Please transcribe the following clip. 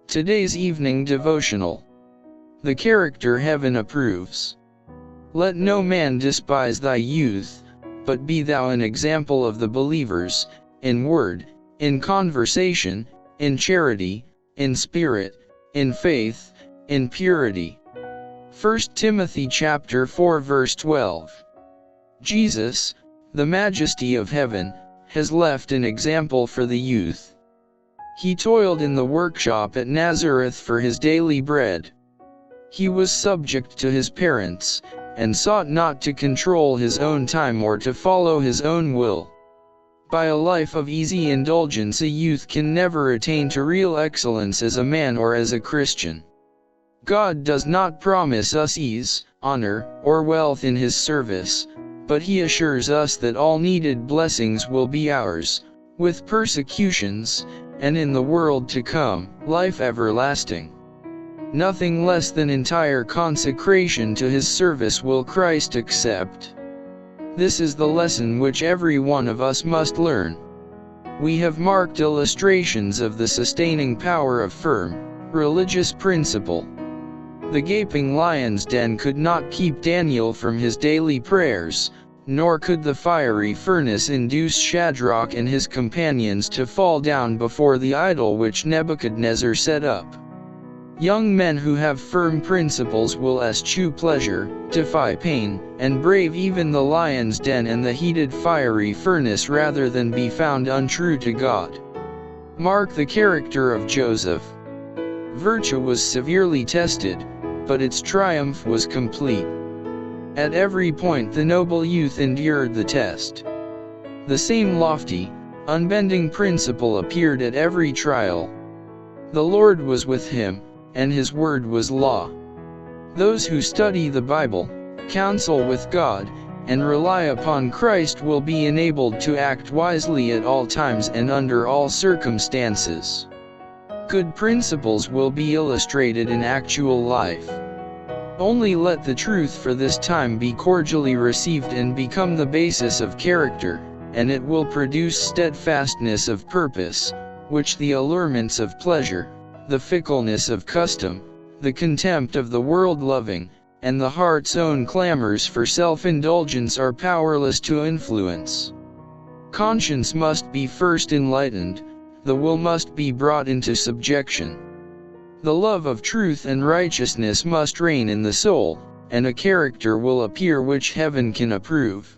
Today's evening devotional. The character heaven approves. Let no man despise thy youth, but be thou an example of the believers, in word, in conversation, in charity, in spirit, in faith, in purity. 1 Timothy chapter 4 verse 12. Jesus, the Majesty of heaven, has left an example for the youth. He toiled in the workshop at Nazareth for his daily bread. He was subject to his parents, and sought not to control his own time or to follow his own will. By a life of easy indulgence, a youth can never attain to real excellence as a man or as a Christian. God does not promise us ease, honor, or wealth in His service, but He assures us that all needed blessings will be ours, with persecutions, and in the world to come, life everlasting. Nothing less than entire consecration to His service will Christ accept. This is the lesson which every one of us must learn. We have marked illustrations of the sustaining power of firm, religious principle. The gaping lion's den could not keep Daniel from his daily prayers, nor could the fiery furnace induce Shadrach and his companions to fall down before the idol which Nebuchadnezzar set up. Young men who have firm principles will eschew pleasure, defy pain, and brave even the lion's den and the heated fiery furnace rather than be found untrue to God. Mark the character of Joseph. Virtue was severely tested, but its triumph was complete. At every point the noble youth endured the test. The same lofty, unbending principle appeared at every trial. The Lord was with him, and His word was law. Those who study the Bible, counsel with God, and rely upon Christ will be enabled to act wisely at all times and under all circumstances. Good principles will be illustrated in actual life. Only let the truth for this time be cordially received and become the basis of character, and it will produce steadfastness of purpose, which the allurements of pleasure, the fickleness of custom, the contempt of the world-loving, and the heart's own clamors for self-indulgence are powerless to influence. Conscience must be first enlightened, the will must be brought into subjection. The love of truth and righteousness must reign in the soul, and a character will appear which heaven can approve.